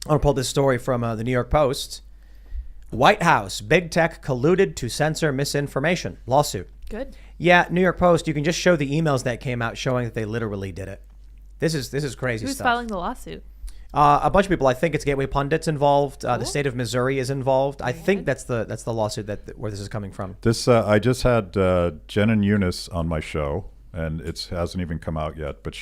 I want to pull this story from the New York Post. White House, big tech colluded to censor misinformation. Lawsuit. Good. Yeah, New York Post, you can just show the emails that came out showing that they literally did it. This is crazy Who's stuff. filing the lawsuit? A bunch of people. I think it's Gateway Pundits involved. The state of Missouri is involved. I think that's the lawsuit where this is coming from. This I just had Jen and Eunice on my show, and it hasn't even come out yet. But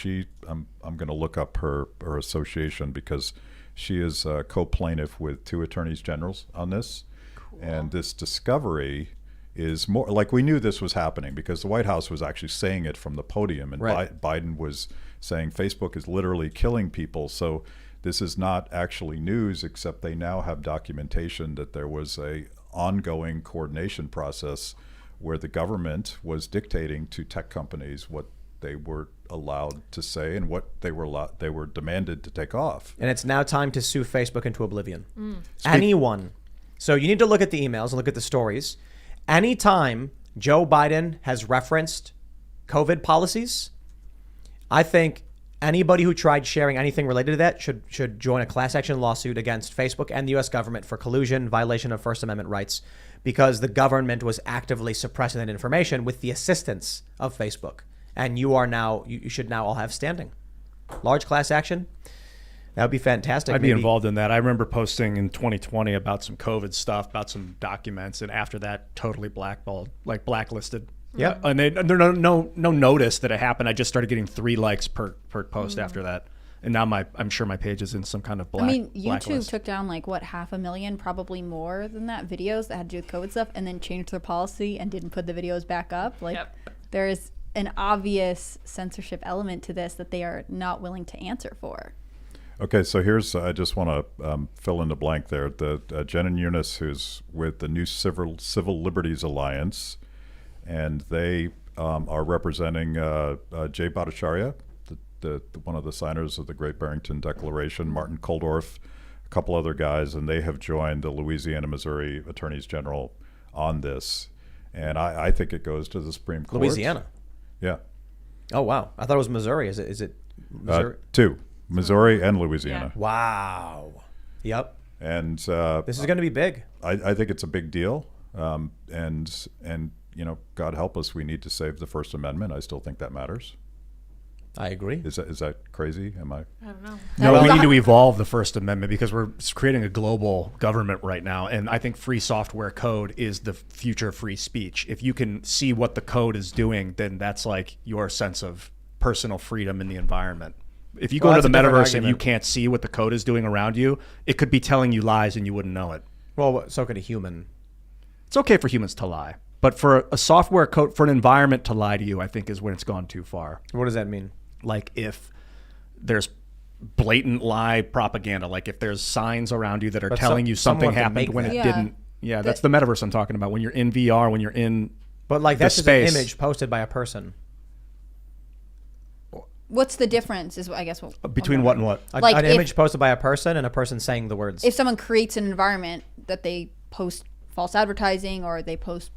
I'm going to look up her association because she is co-plaintiff with 2 attorneys generals on this. Cool. And this discovery is more like, we knew this was happening because the White House was actually saying it from the podium, and right. Biden was saying Facebook is literally killing people. So this is not actually news, except they now have documentation that there was a ongoing coordination process where the government was dictating to tech companies what they were allowed to say and what they were demanded to take off. And it's now time to sue Facebook into oblivion. Anyone. So you need to look at the emails and look at the stories. Anytime Joe Biden has referenced COVID policies, I think anybody who tried sharing anything related to that should join a class action lawsuit against Facebook and the U.S. government for collusion, violation of First Amendment rights, because the government was actively suppressing that information with the assistance of Facebook. And you should now all have standing. Large class action. That would be fantastic. I'd be involved in that. I remember posting in 2020 about some COVID stuff, about some documents, and after that, totally blacklisted. Yeah, and there no notice that it happened. I just started getting 3 likes per post after that, and now I'm sure my page is in some kind of YouTube blacklist. took down 500,000, probably more than that, videos that had to do with COVID stuff, and then changed their policy and didn't put the videos back up. There is an obvious censorship element to this that they are not willing to answer for. Okay, so I just want to fill in the blank there. The Jen and Eunice, who's with the new Civil Liberties Alliance, and they are representing Jay Bhattacharya, one of the signers of the Great Barrington Declaration, Martin Kulldorff, a couple other guys, and they have joined the Louisiana, Missouri Attorneys General on this. And I think it goes to the Supreme Court. Louisiana? Yeah. Oh, wow. I thought it was Missouri. Is it Missouri? 2. Missouri and Louisiana. Yeah. Wow. Yep. And this is going to be big. I think it's a big deal. And God help us, we need to save the First Amendment. I still think that matters. I agree. Is that crazy? I don't know. No, we need to evolve the First Amendment because we're creating a global government right now. And I think free software code is the future of free speech. If you can see what the code is doing, then that's like your sense of personal freedom in the environment. If you go into the metaverse and you can't see what the code is doing around you, it could be telling you lies and you wouldn't know it. Well, so could a human. It's okay for humans to lie. But for a software code, for an environment to lie to you, I think is when it's gone too far. What does that mean? Like if there's blatant lie propaganda, like if there's signs around you that are telling you something happened when it didn't. Yeah, that's the metaverse I'm talking about. When you're in VR, when you're in that's just an image posted by a person. What's the difference is, I guess, between what and what? An image posted by a person and a person saying the words. If someone creates an environment that they post false advertising or they post,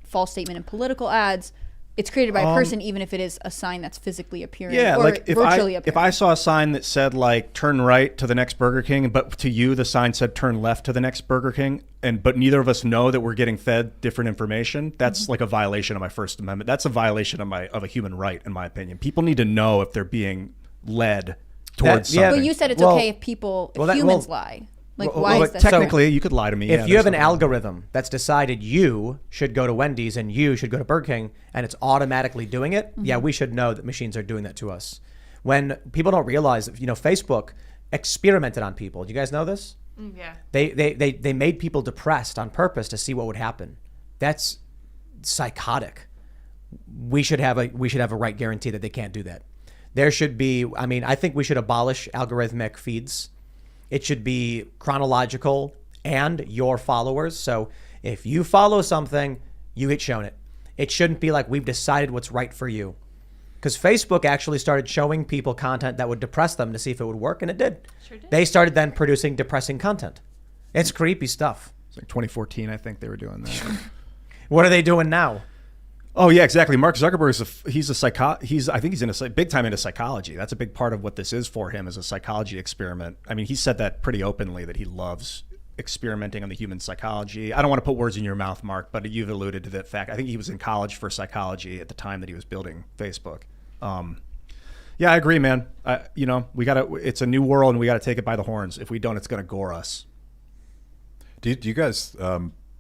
false statement in political ads, it's created by a person, even if it is a sign that's physically appearing or virtually appearing. If I saw a sign that said turn right to the next Burger King, but to you the sign said turn left to the next Burger King, but neither of us know that we're getting fed different information, that's like a violation of my First Amendment. That's a violation of a human right, in my opinion. People need to know if they're being led towards something. Well, you said it's okay if humans lie. Why is that? Technically, you could lie to me. If you have an algorithm that's decided you should go to Wendy's and you should go to Burger King and it's automatically doing it, we should know that machines are doing that to us. When people don't realize, Facebook experimented on people. Do you guys know this? Yeah. They made people depressed on purpose to see what would happen. That's psychotic. We should have a right guarantee that they can't do that. There should be, I think we should abolish algorithmic feeds. It should be chronological and your followers. So if you follow something, you get shown it. It shouldn't be like we've decided what's right for you. Because Facebook actually started showing people content that would depress them to see if it would work, and it did. Sure did. They started then producing depressing content. It's creepy stuff. It's like 2014, I think they were doing that. What are they doing now? Oh yeah, exactly. Mark Zuckerberg is I think he's big time into psychology. That's a big part of what this is for him, is a psychology experiment. I mean, he said that pretty openly, that he loves experimenting on the human psychology. I don't want to put words in your mouth, Mark, but you've alluded to that fact. I think he was in college for psychology at the time that he was building Facebook. Yeah, I agree, man. It's a new world and we got to take it by the horns. If we don't, it's going to gore us. Do you guys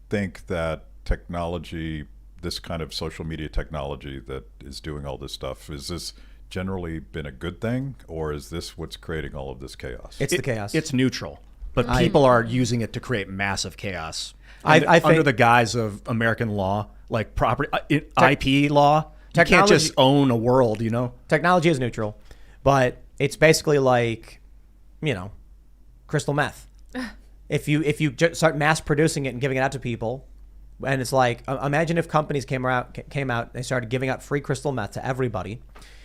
think that technology, this kind of social media technology that is doing all this stuff, is this generally been a good thing, or is this what's creating all of this chaos? It's the chaos. It's neutral, but people are using it to create massive chaos. I think, under the guise of American law, like property, IP law. You can't just own a world, Technology is neutral, but it's basically like, crystal meth. If you just start mass producing it and giving it out to people, and it's like, imagine if companies came out, they started giving out free crystal meth to everybody.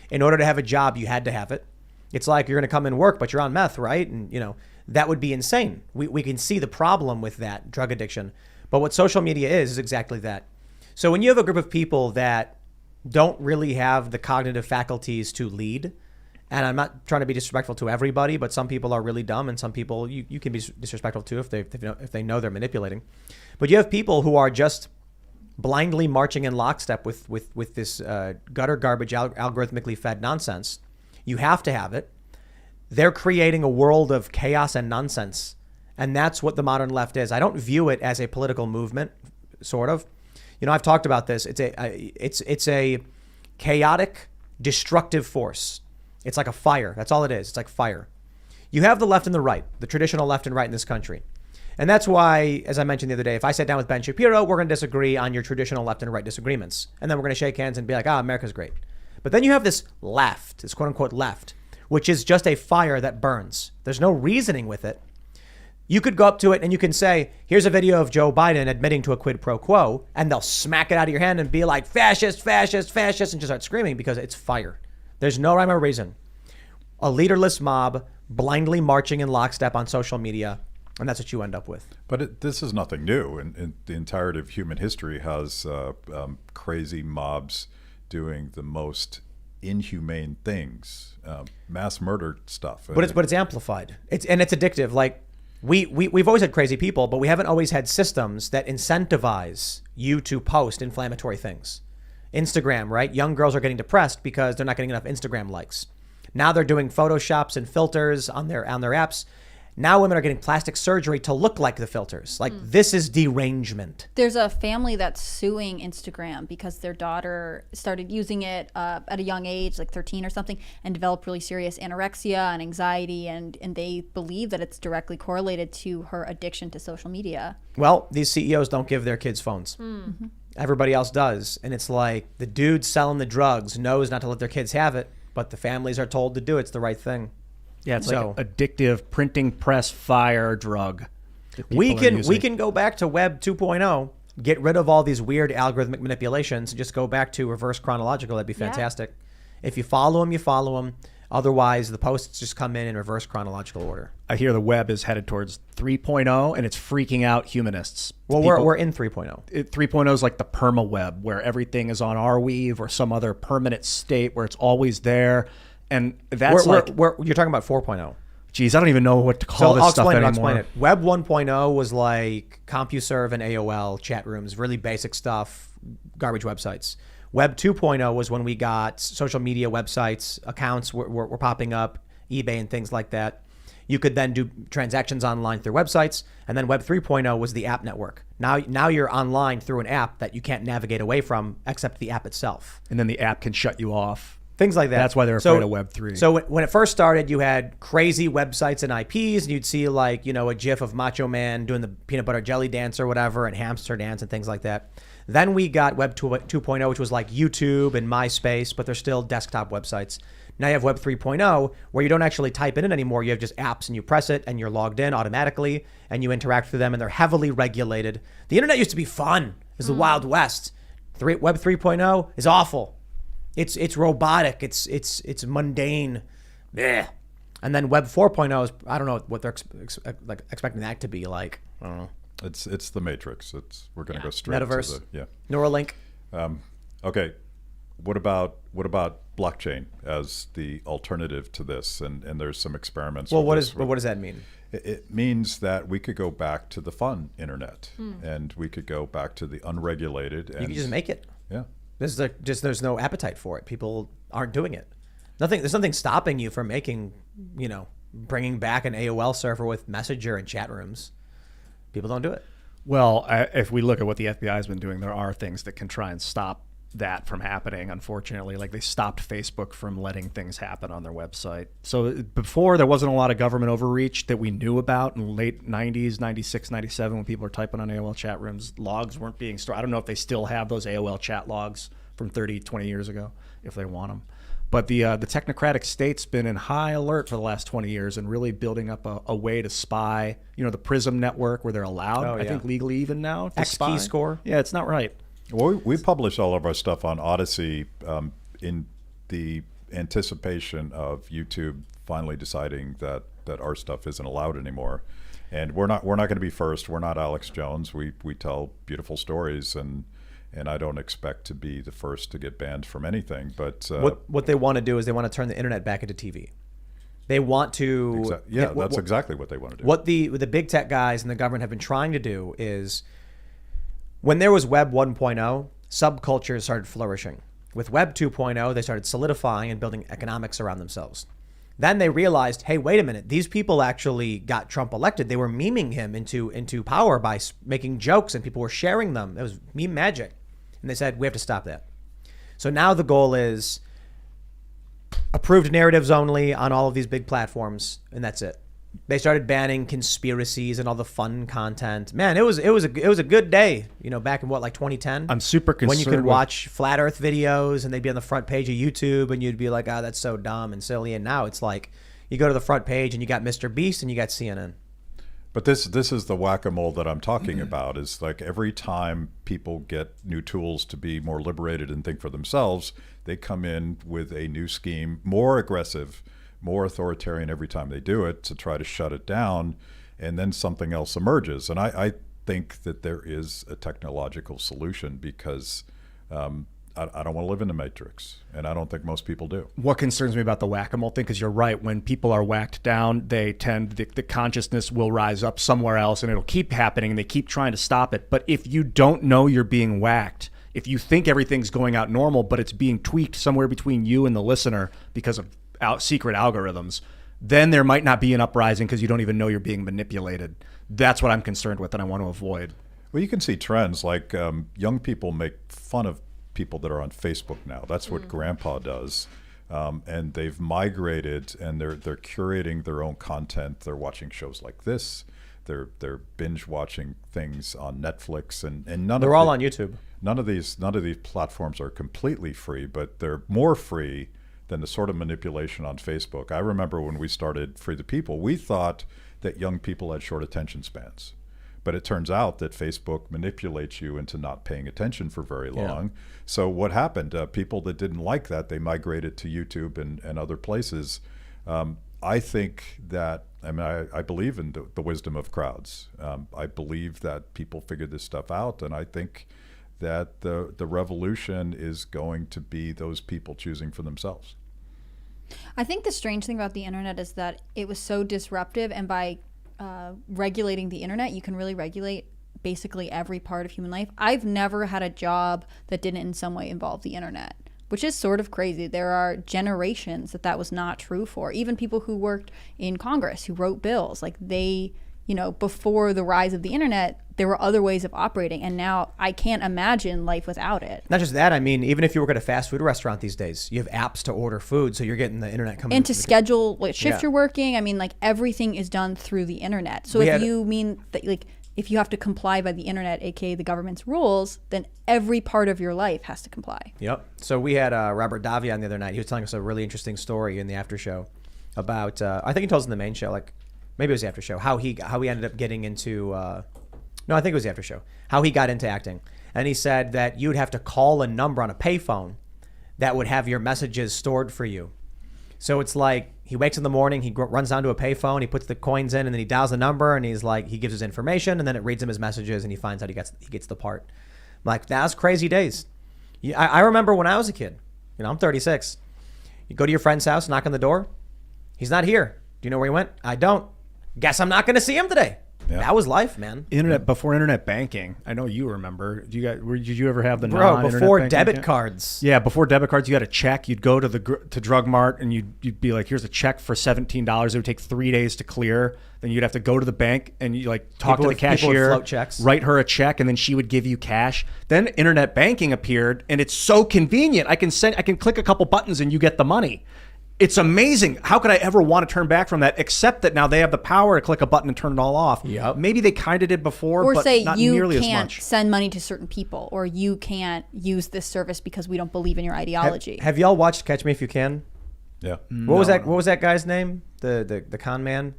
In order to have a job, you had to have it. It's like, you're going to come and work, but you're on meth, right? And that would be insane. We can see the problem with that drug addiction. But what social media is exactly that. So when you have a group of people that don't really have the cognitive faculties to lead, and I'm not trying to be disrespectful to everybody, but some people are really dumb, and some people you can be disrespectful to if they know they're manipulating. But you have people who are just blindly marching in lockstep with this gutter garbage algorithmically fed nonsense. You have to have it. They're creating a world of chaos and nonsense, and that's what the modern left is. I don't view it as a political movement, sort of. I've talked about this. It's a chaotic, destructive force. It's like a fire. That's all it is. It's like fire. You have the left and the right, the traditional left and right in this country. And that's why, as I mentioned the other day, if I sat down with Ben Shapiro, we're going to disagree on your traditional left and right disagreements. And then we're going to shake hands and be like, America's great. But then you have this left, this quote unquote left, which is just a fire that burns. There's no reasoning with it. You could go up to it and you can say, here's a video of Joe Biden admitting to a quid pro quo, and they'll smack it out of your hand and be like, fascist, fascist, fascist, and just start screaming because it's fire. There's no rhyme or reason. A leaderless mob blindly marching in lockstep on social media, and that's what you end up with. But this is nothing new. And the entirety of human history has crazy mobs doing the most inhumane things, mass murder stuff. But it's amplified. It's addictive. Like, We've always had crazy people, but we haven't always had systems that incentivize you to post inflammatory things. Instagram, right? Young girls are getting depressed because they're not getting enough Instagram likes. Now they're doing Photoshops and filters on their apps. Now women are getting plastic surgery to look like the filters. Like, this is derangement. There's a family that's suing Instagram because their daughter started using it at a young age, like 13 or something, and developed really serious anorexia and anxiety, and they believe that it's directly correlated to her addiction to social media. Well, these CEOs don't give their kids phones. Mm-hmm. Everybody else does. And it's like, the dude selling the drugs knows not to let their kids have it, but the families are told to do it. It's the right thing. Yeah, it's like addictive printing press fire drug. We can go back to Web 2.0, get rid of all these weird algorithmic manipulations, and just go back to reverse chronological. That'd be fantastic. Yeah. If you follow them, you follow them. Otherwise, the posts just come in reverse chronological order. I hear the web is headed towards 3.0, and it's freaking out humanists. Well, we're in 3.0. 3.0 is like the perma web, where everything is on Arweave or some other permanent state where it's always there. And that's you're talking about 4.0. Geez, I don't even know what to call this stuff anymore. I'll explain it. Web 1.0 was like CompuServe and AOL chat rooms, really basic stuff, garbage websites. Web 2.0 was when we got social media websites, accounts were popping up, eBay and things like that. You could then do transactions online through websites. And then Web 3.0 was the app network. Now you're online through an app that you can't navigate away from except the app itself. And then the app can shut you off. Things like that. That's why they're afraid of Web 3. So when it first started, you had crazy websites and IPs, and you'd see like, a GIF of Macho Man doing the peanut butter jelly dance or whatever, and hamster dance and things like that. Then we got Web 2.0, which was like YouTube and MySpace, but they're still desktop websites. Now you have Web 3.0, where you don't actually type it in anymore. You have just apps, and you press it, and you're logged in automatically, and you interact with them, and they're heavily regulated. The internet used to be fun. It was the Wild West. Web 3.0 is awful. It's robotic. It's mundane. Blech. And then Web 4.0 is, I don't know what they're expecting that to be like. I don't know. It's the Matrix. We're going to go straight Metaverse. to the Neuralink. Okay, what about blockchain as the alternative to this? And there's some experiments. Well, what with does that mean? It means that we could go back to the fun internet, and we could go back to the unregulated. And You can just make it. yeah. There's no appetite for it. People aren't doing it. There's nothing stopping you from making, bringing back an AOL server with Messenger and chat rooms. People don't do it. Well, if we look at what the FBI has been doing, there are things that can try and stop that from happening, unfortunately. Like they stopped Facebook from letting things happen on their website. So before, there wasn't a lot of government overreach that we knew about in late 90s, 96, 97, when people were typing on AOL chat rooms. Logs weren't being stored. I don't know if they still have those AOL chat logs from 30, 20 years ago, if they want them. But the technocratic state's been in high alert for the last 20 years and really building up a way to spy. The PRISM network, where they're allowed, I think legally even now, to spy. X-key score. Yeah, it's not right. Well, we publish all of our stuff on Odyssey in the anticipation of YouTube finally deciding that our stuff isn't allowed anymore. And we're not going to be first. We're not Alex Jones. We tell beautiful stories, and I don't expect to be the first to get banned from anything. But what they want to do is they want to turn the internet back into TV. They want to. That's exactly what they want to do. What the big tech guys and the government have been trying to do is, when there was Web 1.0, subcultures started flourishing. With Web 2.0, they started solidifying and building economics around themselves. Then they realized, hey, wait a minute, these people actually got Trump elected. They were memeing him into power by making jokes, and people were sharing them. It was meme magic. And they said, we have to stop that. So now the goal is approved narratives only on all of these big platforms, and that's it. They started banning conspiracies and all the fun content. Man, it was a good day, back in 2010. I'm super concerned when you could watch flat Earth videos and they'd be on the front page of YouTube, and you'd be like, "Oh, that's so dumb and silly." And now it's like you go to the front page and you got Mr. Beast and you got CNN. But this is the whack-a-mole that I'm talking about. Is like every time people get new tools to be more liberated and think for themselves, they come in with a new scheme, more aggressive, more authoritarian every time they do it, to try to shut it down, and then something else emerges. And I think that there is a technological solution, because I don't want to live in the matrix, and I don't think most people do. What concerns me about the whack-a-mole thing, because you're right, when people are whacked down, the consciousness will rise up somewhere else, and it'll keep happening, and they keep trying to stop it. But if you don't know you're being whacked, if you think everything's going out normal, but it's being tweaked somewhere between you and the listener because of secret algorithms, then there might not be an uprising because you don't even know you're being manipulated. That's what I'm concerned with and I want to avoid. Well, you can see trends like young people make fun of people that are on Facebook now. That's what Grandpa does. And they've migrated, and they're curating their own content. They're watching shows like this. They're binge watching things on Netflix, and they're all on YouTube. None of these platforms are completely free, but they're more free than the sort of manipulation on Facebook. I remember when we started Free the People, we thought that young people had short attention spans. But it turns out that Facebook manipulates you into not paying attention for very long. Yeah. So what happened? People that didn't like that, they migrated to YouTube and other places. I think that, I believe in the wisdom of crowds. I believe that people figured this stuff out, and I think that the revolution is going to be those people choosing for themselves. I think the strange thing about the internet is that it was so disruptive, and by regulating the internet, you can really regulate basically every part of human life. I've never had a job that didn't in some way involve the internet, which is sort of crazy. There are generations that was not true for. Even people who worked in Congress, who wrote bills, like they, before the rise of the internet, there were other ways of operating, and now I can't imagine life without it. Not just that, even if you work at a fast food restaurant these days, you have apps to order food, so you're getting the internet coming. And to schedule what shift you're working. Everything is done through the internet. So if you mean that, if you have to comply by the internet, aka the government's rules, then every part of your life has to comply. Yep. So we had Robert Davi on the other night. He was telling us a really interesting story in the after show about, I think he told us in the main show, maybe it was the after show, how he ended up getting into, no, I think it was the after show, how he got into acting. And he said that you'd have to call a number on a payphone that would have your messages stored for you. So it's like he wakes in the morning, he runs down to a payphone, he puts the coins in, and then he dials the number, and he gives his information, and then it reads him his messages, and he finds out he gets the part. I'm like, that's crazy days. I remember when I was a kid. I'm 36. You go to your friend's house, knock on the door. He's not here. Do you know where he went? I don't. Guess I'm not going to see him today. Yeah. That was life, man. Before internet banking. I know you remember. Did you ever have the before debit cards? Yeah, before debit cards, you had a check. You'd go to Drug Mart and you'd be like, "Here's a check for $17." It would take 3 days to clear. Then you'd have to go to the bank and you talk to the cashier, float checks. Write her a check, and then she would give you cash. Then internet banking appeared, and it's so convenient. I can click a couple buttons and you get the money. It's amazing. How could I ever want to turn back from that? Except that now they have the power to click a button and turn it all off. Yep. Maybe they kind of did before, or but say not you nearly as can't much. send money to certain people, or you can't use this service because we don't believe in your ideology. Have y'all watched Catch Me If You Can? Yeah. What was that guy's name? The con man.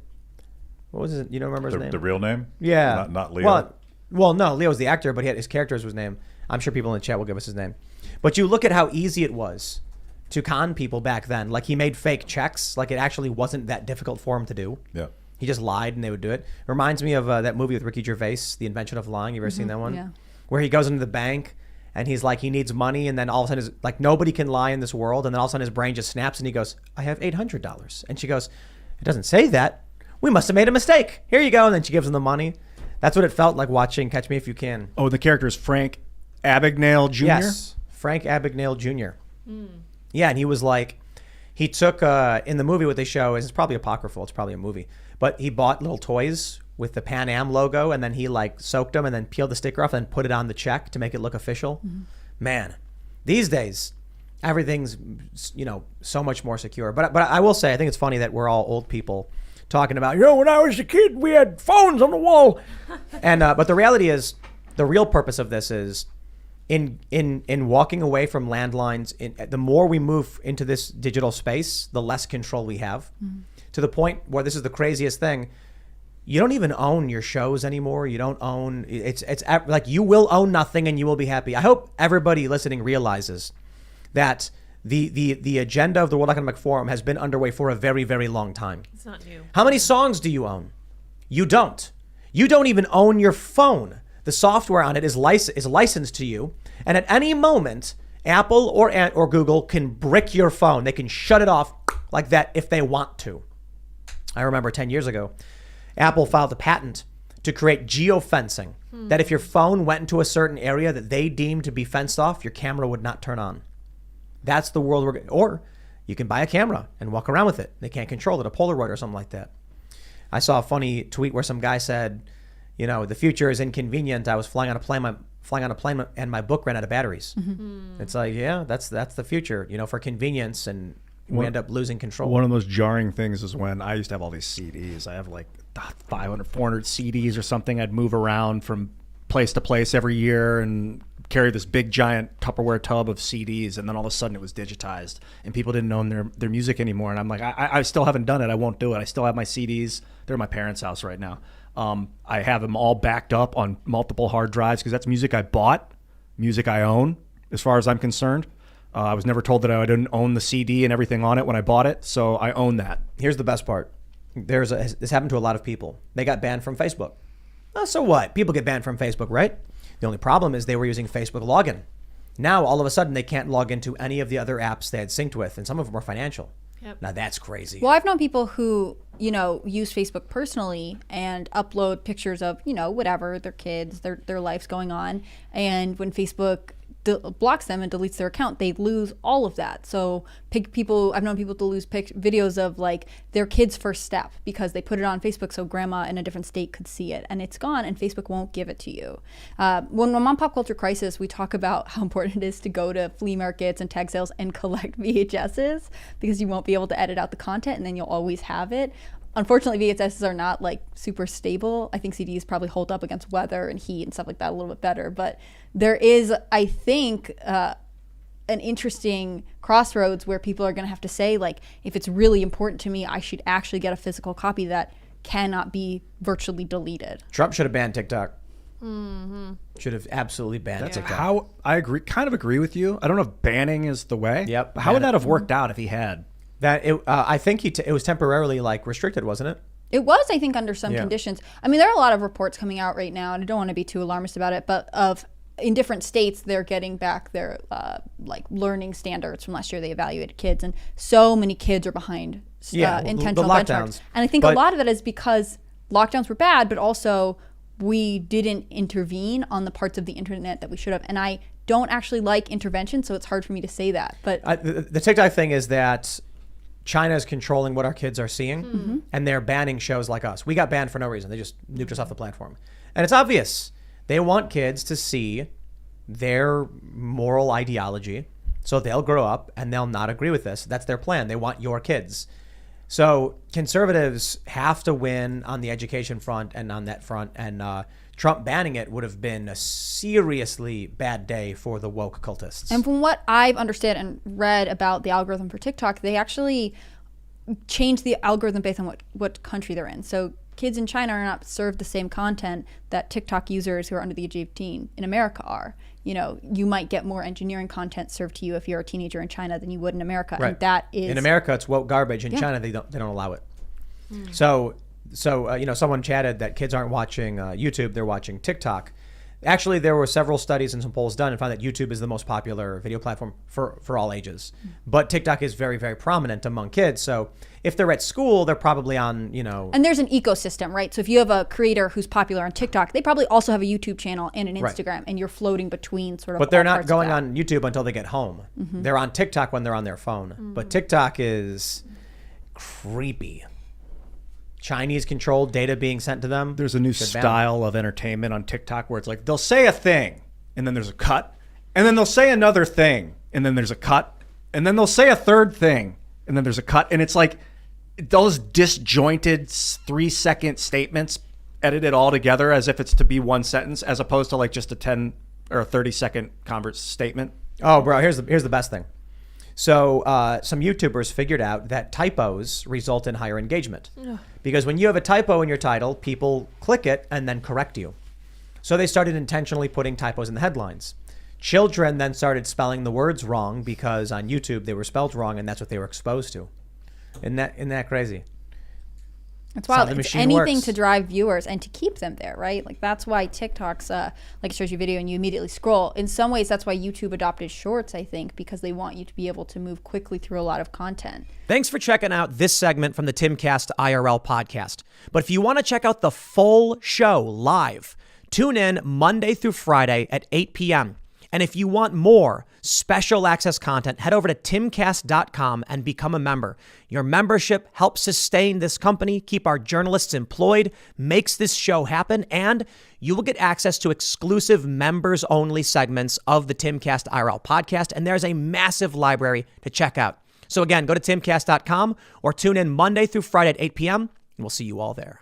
What was it? You don't remember his name? The real name? Yeah. Not Leo. Well, no, Leo's the actor, but his character was his name. I'm sure people in the chat will give us his name. But you look at how easy it was to con people back then. Like, he made fake checks. Like, it actually wasn't that difficult for him to do. Yeah. He just lied and they would do it. It reminds me of that movie with Ricky Gervais, The Invention of Lying. You ever seen that one? Yeah. Where he goes into the bank and he's like, he needs money, and then all of a sudden, nobody can lie in this world, and then all of a sudden his brain just snaps and he goes, I have $800. And she goes, it doesn't say that. We must have made a mistake. Here you go. And then she gives him the money. That's what it felt like watching Catch Me If You Can. Oh, the character is Frank Abagnale Jr.? Yes, Frank Abagnale Jr. Yeah, and he was like, he took, in the movie what they show is, it's probably apocryphal, it's probably a movie, but he bought little toys with the Pan Am logo, and then he soaked them and then peeled the sticker off and put it on the check to make it look official. Man, these days, everything's, so much more secure. But I will say, I think it's funny that we're all old people talking about, when I was a kid, we had phones on the wall. And but the reality is, the real purpose of this is, in walking away from landlines, the more we move into this digital space, the less control we have. To the point where, this is the craziest thing, you don't even own your shows anymore. You don't own, it's like, you will own nothing and you will be happy. I hope everybody listening realizes that the agenda of the World Economic Forum has been underway for a very, very long time. It's not new. How many songs do you own? You don't. You don't even own your phone. The software on it is licensed to you, and at any moment, Apple or Google can brick your phone. They can shut it off like that if they want to. I remember 10 years ago, Apple filed a patent to create geofencing, that if your phone went into a certain area that they deemed to be fenced off, your camera would not turn on. That's the world or you can buy a camera and walk around with it. They can't control it, a Polaroid or something like that. I saw a funny tweet where some guy said, the future is inconvenient. I was flying on a plane and my book ran out of batteries. It's like, yeah, that's the future, for convenience, and we end up losing control. One of those jarring things is when I used to have all these CDs. I have 500, 400 CDs or something. I'd move around from place to place every year and carry this big giant Tupperware tub of CDs, and then all of a sudden it was digitized and people didn't own their music anymore. And I'm like, I still haven't done it. I won't do it. I still have my CDs. They're at my parents' house right now. I have them all backed up on multiple hard drives because that's music I bought, music I own, as far as I'm concerned. I was never told that I didn't own the CD and everything on it when I bought it, so I own that. Here's the best part. This happened to a lot of people. They got banned from Facebook. So what? People get banned from Facebook, right? The only problem is they were using Facebook login. Now, all of a sudden, they can't log into any of the other apps they had synced with, and some of them were financial. Yep. Now, that's crazy. Well, I've known people who, use Facebook personally and upload pictures of, whatever, their kids, their life's going on. And when Facebook blocks them and deletes their account, they lose all of that. So I've known people to lose videos of their kid's first step because they put it on Facebook so grandma in a different state could see it, and it's gone, and Facebook won't give it to you. When I'm on Pop Culture Crisis, we talk about how important it is to go to flea markets and tag sales and collect VHSs because you won't be able to edit out the content and then you'll always have it. Unfortunately, VHSs are not super stable. I think CDs probably hold up against weather and heat and stuff like that a little bit better. But there is, I think, an interesting crossroads where people are going to have to say, if it's really important to me, I should actually get a physical copy that cannot be virtually deleted. Trump should have banned TikTok. Should have absolutely banned TikTok. How I kind of agree with you. I don't know if banning is the way. Yep. How would that have worked out if he had? I think it was temporarily restricted, wasn't it? It was, I think, under some conditions. I mean, there are a lot of reports coming out right now, and I don't want to be too alarmist about it, but of in different states, they're getting back their like learning standards from last year. They evaluated kids, and so many kids are behind intentional benchmarks. And I think a lot of it is because lockdowns were bad, but also we didn't intervene on the parts of the internet that we should have. And I don't actually like intervention, so it's hard for me to say that. But the TikTok thing is that China is controlling what our kids are seeing, and they're banning shows like us. We got banned for no reason. They just nuked us off the platform. And it's obvious. They want kids to see their moral ideology, so they'll grow up and they'll not agree with this. That's their plan. They want your kids. So conservatives have to win on the education front and on that front, and Trump banning it would have been a seriously bad day for the woke cultists. And from what I've understood and read about the algorithm for TikTok, they actually changed the algorithm based on what country they're in. So kids in China are not served the same content that TikTok users who are under the age of 18 in America are. You know, you might get more engineering content served to you if you're a teenager in China than you would in America. Right. And that is... In America, it's woke garbage. In China, they don't allow it. So someone chatted that kids aren't watching YouTube, they're watching TikTok. Actually, there were several studies and some polls done and found that YouTube is the most popular video platform for all ages. But TikTok is very, very prominent among kids. So if they're at school, they're probably on, And there's an ecosystem, right? So if you have a creator who's popular on TikTok, they probably also have a YouTube channel and an Instagram, and you're floating between sort of. But they're not going on YouTube until they get home. They're on TikTok when they're on their phone. But TikTok is creepy. Chinese controlled data being sent to them. There's a new style of entertainment on TikTok where it's like they'll say a thing and then there's a cut, and then they'll say another thing and then there's a cut, and then they'll say a third thing and then there's a cut, and it's like those disjointed 3-second statements edited all together as if it's to be one sentence, as opposed to like just a 10 or a 30-second statement. Oh, bro, here's the best thing. So some YouTubers figured out that typos result in higher engagement. Because when you have a typo in your title, people click it and then correct you. So they started intentionally putting typos in the headlines. Children then started spelling the words wrong because on YouTube they were spelled wrong, and that's what they were exposed to. Isn't that crazy? It's wild. It's anything to drive viewers and to keep them there, right? Like that's why TikTok's like it shows you a video and you immediately scroll. In some ways, that's why YouTube adopted Shorts, I think, because they want you to be able to move quickly through a lot of content. Thanks for checking out this segment from the Timcast IRL podcast. But if you want to check out the full show live, tune in Monday through Friday at 8 p.m. And if you want more special access content, head over to timcast.com and become a member. Your membership helps sustain this company, keep our journalists employed, makes this show happen, and you will get access to exclusive members-only segments of the Timcast IRL podcast, and there's a massive library to check out. So again, go to timcast.com or tune in Monday through Friday at 8 p.m., and we'll see you all there.